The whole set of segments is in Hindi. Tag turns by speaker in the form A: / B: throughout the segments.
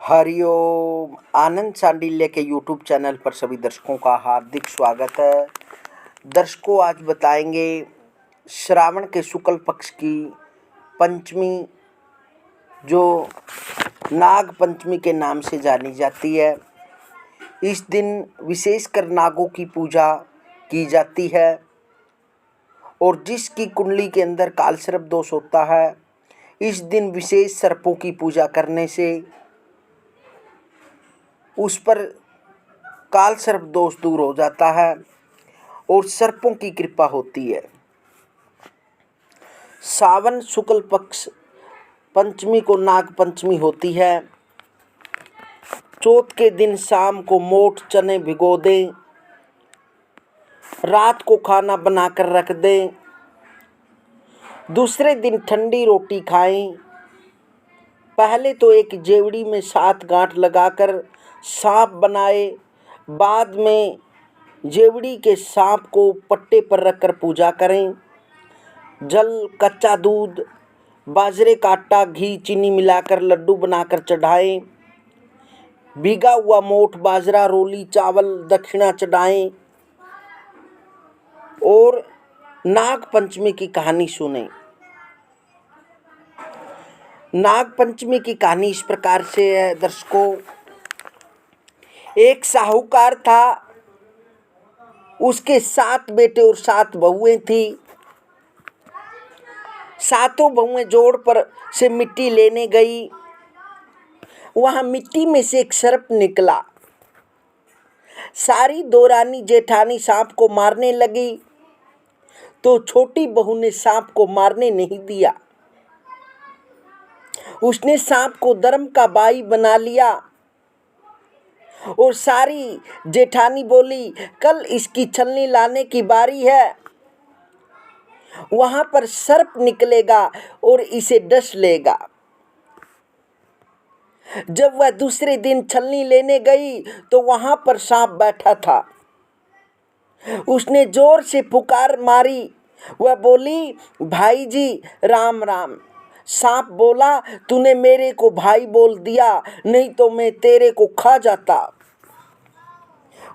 A: हरिओम। आनंद सांडिल्य के यूट्यूब चैनल पर सभी दर्शकों का हार्दिक स्वागत है। दर्शकों, आज बताएंगे श्रावण के शुक्ल पक्ष की पंचमी, जो नाग पंचमी के नाम से जानी जाती है। इस दिन विशेषकर नागों की पूजा की जाती है और जिसकी कुंडली के अंदर कालसर्प दोष होता है, इस दिन विशेष सर्पों की पूजा करने से उस पर काल सर्प दोष दूर हो जाता है और सर्पों की कृपा होती है। सावन शुक्ल पक्ष पंचमी को नाग पंचमी होती है। चौथ के दिन शाम को मोठ चने भिगो दें, रात को खाना बनाकर रख दें, दूसरे दिन ठंडी रोटी खाएं। पहले तो एक जेवड़ी में 7 गांठ लगाकर सांप बनाए, बाद में जेवड़ी के सांप को पट्टे पर रखकर पूजा करें। जल, कच्चा दूध, बाजरे का आटा, घी, चीनी मिलाकर लड्डू बनाकर चढ़ाएं। भीगा हुआ मोठ, बाजरा, रोली, चावल दक्षिणा चढ़ाएं और नाग पंचमी की कहानी सुनें। नाग पंचमी की कहानी इस प्रकार से है दर्शकों। एक साहूकार था, उसके 7 बेटे और 7 बहुएं थी। सातों बहुएं जोड़ पर से मिट्टी लेने गई। वहां मिट्टी में से एक सर्प निकला। सारी दौरानी जेठानी सांप को मारने लगी तो छोटी बहू ने सांप को मारने नहीं दिया। उसने सांप को धर्म का भाई बना लिया और सारी जेठानी बोली, कल इसकी छलनी लाने की बारी है। वहां पर सर्प निकलेगा और इसे डस लेगा। जब वह दूसरे दिन छलनी लेने गई तो वहां पर सांप बैठा था। उसने जोर से पुकार मारी। वह बोली, भाई जी राम राम। सांप बोला, तूने मेरे को भाई बोल दिया, नहीं तो मैं तेरे को खा जाता।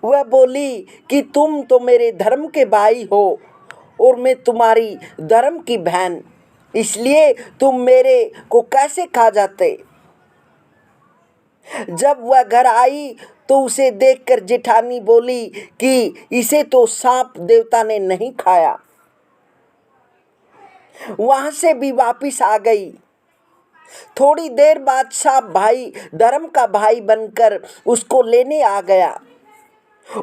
A: वह बोली कि तुम तो मेरे धर्म के भाई हो और मैं तुम्हारी धर्म की बहन, इसलिए तुम मेरे को कैसे खा जाते। जब वह घर आई तो उसे देखकर जेठानी बोली कि इसे तो सांप देवता ने नहीं खाया। वहां से भी वापिस आ गई। थोड़ी देर बाद सांप भाई, धर्म का भाई बनकर उसको लेने आ गया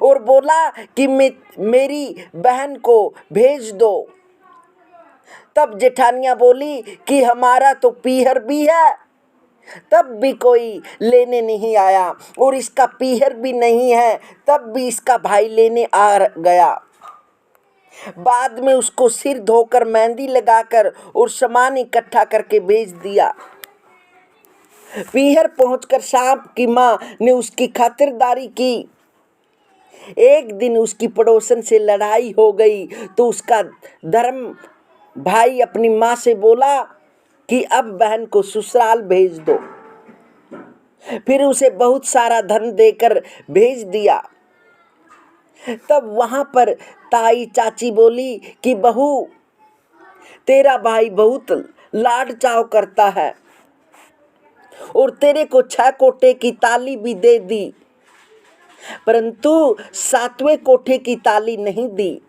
A: और बोला कि मेरी बहन को भेज दो। तब जेठानियां बोली कि हमारा तो पीहर भी है, तब भी कोई लेने नहीं आया, और इसका पीहर भी नहीं है, तब भी इसका भाई लेने आ गया। बाद में उसको सिर धोकर मेहंदी लगाकर और सामान इकट्ठा करके भेज दिया। पीहर पहुंचकर सांप की मां ने उसकी खातिरदारी की। एक दिन उसकी पड़ोसन से लड़ाई हो गई तो उसका धर्म भाई अपनी मां से बोला कि अब बहन को ससुराल भेज दो। फिर उसे बहुत सारा धन देकर भेज दिया। तब वहां पर ताई चाची बोली कि बहू, तेरा भाई बहुत लाड चाव करता है और तेरे को 6 कोठे की ताली भी दे दी, परंतु 7वें कोठे की ताली नहीं दी।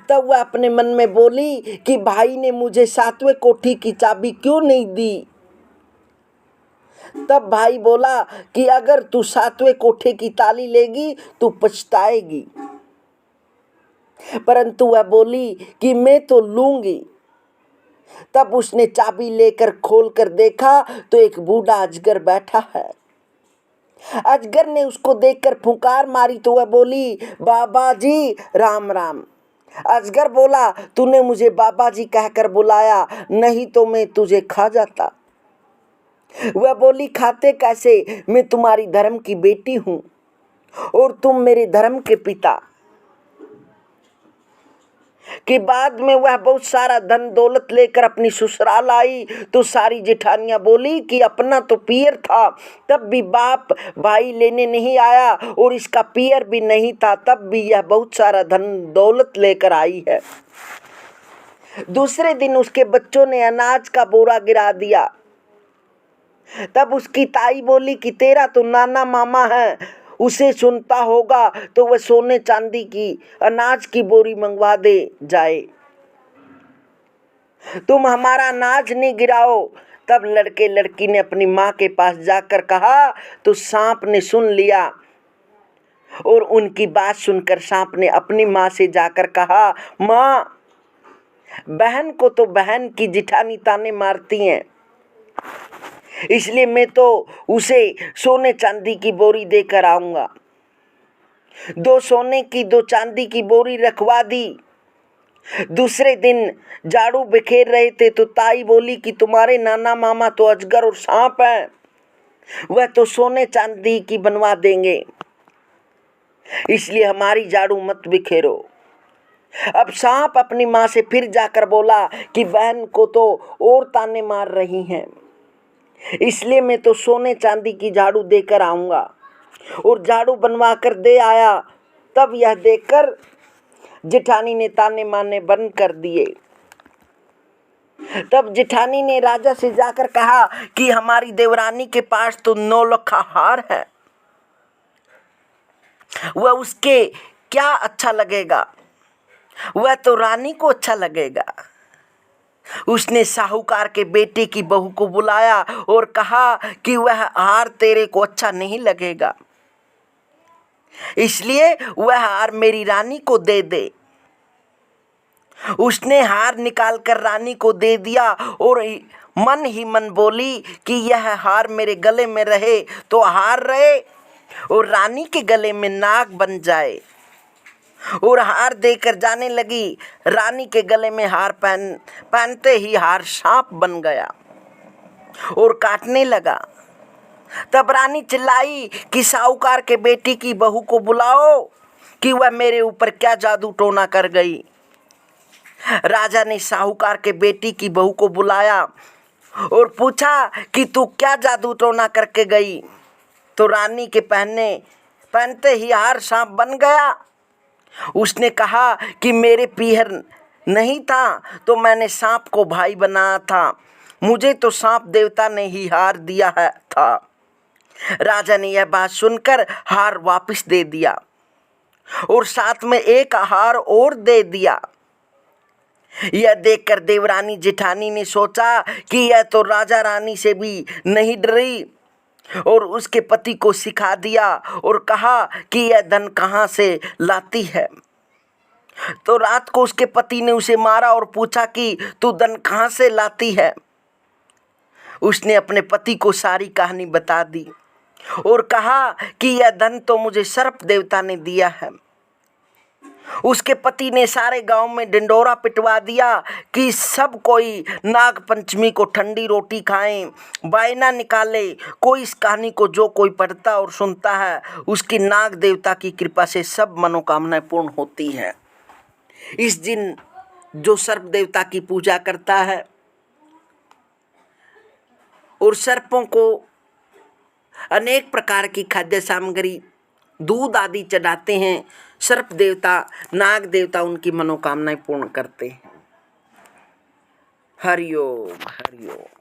A: तब वह अपने मन में बोली कि भाई ने मुझे 7वें कोठी की चाबी क्यों नहीं दी। तब भाई बोला कि अगर तू 7वें कोठे की ताली लेगी तो पछताएगी, परंतु वह बोली कि मैं तो लूंगी। तब उसने चाबी लेकर खोलकर देखा तो एक बूढ़ा अजगर बैठा है। अजगर ने उसको देखकर फुंकार मारी तो वह बोली, बाबा जी राम राम। अजगर बोला, तूने मुझे बाबा जी कहकर बुलाया, नहीं तो मैं तुझे खा जाता। वह बोली, खाते कैसे, मैं तुम्हारी धर्म की बेटी हूं और तुम मेरे धर्म के पिता। कि बाद में वह बहुत सारा धन दौलत लेकर अपनी ससुराल आई तो सारी जेठानियां बोली कि अपना तो पियर था, तब भी बाप भाई लेने नहीं आया, और इसका पियर भी नहीं था, तब भी यह बहुत सारा धन दौलत लेकर आई है। दूसरे दिन उसके बच्चों ने अनाज का बोरा गिरा दिया। तब उसकी ताई बोली कि तेरा तो नाना मामा है, उसे सुनता होगा तो वह सोने चांदी की अनाज की बोरी मंगवा दे जाए, तुम हमारा अनाज नहीं गिराओ। तब लड़के लड़की ने अपनी माँ के पास जाकर कहा तो सांप ने सुन लिया, और उनकी बात सुनकर सांप ने अपनी माँ से जाकर कहा, माँ, बहन को तो बहन की जिठानी ताने मारती हैं, इसलिए मैं तो उसे सोने चांदी की बोरी देकर आऊंगा। 2 सोने की 2 चांदी की बोरी रखवा दी। दूसरे दिन झाड़ू बिखेर रहे थे तो ताई बोली कि तुम्हारे नाना मामा तो अजगर और सांप हैं, वह तो सोने चांदी की बनवा देंगे, इसलिए हमारी झाड़ू मत बिखेरो। अब सांप अपनी माँ से फिर जाकर बोला कि बहन को तो और ताने मार रही हैं, इसलिए मैं तो सोने चांदी की झाड़ू देकर आऊंगा, और झाड़ू बनवा कर दे आया। तब यह देखकर जेठानी ने ताने मारने बंद कर दिए। तब जेठानी ने राजा से जाकर कहा कि हमारी देवरानी के पास तो 9 लखा हार है, वह उसके क्या अच्छा लगेगा, वह तो रानी को अच्छा लगेगा। उसने साहूकार के बेटे की बहू को बुलाया और कहा कि वह हार तेरे को अच्छा नहीं लगेगा, इसलिए वह हार मेरी रानी को दे दे। उसने हार निकालकर रानी को दे दिया और मन ही मन बोली कि यह हार मेरे गले में रहे तो हार रहे, और रानी के गले में नाग बन जाए। और हार देकर जाने लगी। रानी के गले में हार पहनते ही हार सांप बन गया और काटने लगा। तब रानी चिल्लाई कि साहूकार के बेटी की बहू को बुलाओ कि वह मेरे ऊपर क्या जादू टोना कर गई। राजा ने साहूकार के बेटी की बहू को बुलाया और पूछा कि तू क्या जादू टोना करके गई। तो रानी के पहनते ही हार सांप बन गया। उसने कहा कि मेरे पीहर नहीं था तो मैंने सांप को भाई बनाया था, मुझे तो सांप देवता ने ही हार दिया है था। राजा ने यह बात सुनकर हार वापस दे दिया और साथ में एक हार और दे दिया। यह देखकर देवरानी जेठानी ने सोचा कि यह तो राजा रानी से भी नहीं डरी, और उसके पति को सिखा दिया और कहा कि यह धन कहाँ से लाती है। तो रात को उसके पति ने उसे मारा और पूछा कि तू धन कहाँ से लाती है। उसने अपने पति को सारी कहानी बता दी और कहा कि यह धन तो मुझे सर्प देवता ने दिया है। उसके पति ने सारे गांव में ढिंढोरा पिटवा दिया कि सब कोई नाग पंचमी को ठंडी रोटी खाएं, बायना निकाले। कोई इस कहानी को जो कोई पढ़ता और सुनता है उसकी नाग देवता की कृपा से सब मनोकामनाएं पूर्ण होती हैं। इस दिन जो सर्प देवता की पूजा करता है और सर्पों को अनेक प्रकार की खाद्य सामग्री, दूध आदि चढ़ाते हैं, सर्प देवता, नाग देवता उनकी मनोकामनाएं पूर्ण करते हैं। हरिओम हरिओम।